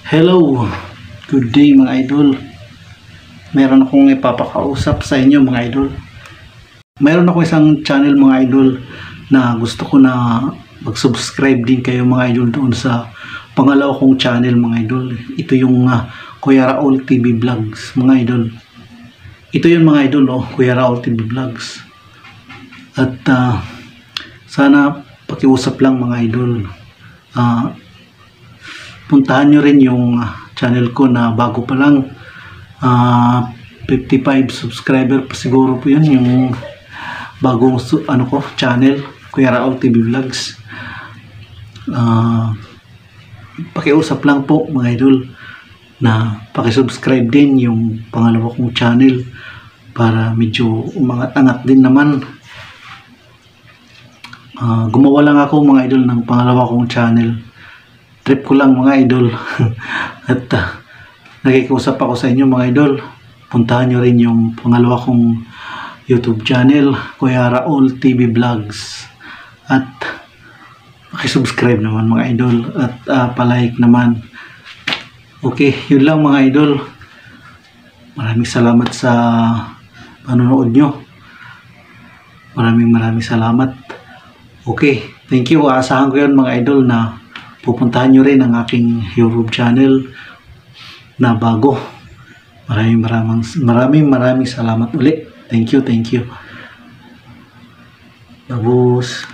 Hello, good day mga idol. Meron akong ipapakausap sa inyo mga idol. Meron ako isang channel mga idol na gusto ko na mag-subscribe din kayo mga idol doon sa pangalawa kong channel mga idol. Ito yung Kuya Raul TV Vlogs mga idol. Ito yung mga idol Kuya Raul TV Vlogs. At sana pakiusap lang mga idol. Puntahan nyo rin yung channel ko na bago pa lang, 55 subscriber pa siguro po yun, yung bagong channel, Kuya Raul TV Vlogs. Pakiusap lang po mga idol na pakisubscribe din yung pangalawa kong channel para medyo umangat-angat din naman. Gumawa lang ako mga idol ng pangalawa kong channel. Trip ko lang mga idol. At nakikiusap ako sa inyo mga idol, puntahan nyo rin yung pangalawa kong YouTube channel, Kuya Raul TV Vlogs. At pakisubscribe naman mga idol. At palike naman. Okay, yun lang mga idol. Maraming salamat sa panonood nyo. Maraming salamat. Okay, thank you. Aasahan ko yun mga idol na pupuntahan nyo rin ang aking YouTube channel na bago. Maraming salamat ulit. Thank you. Babus.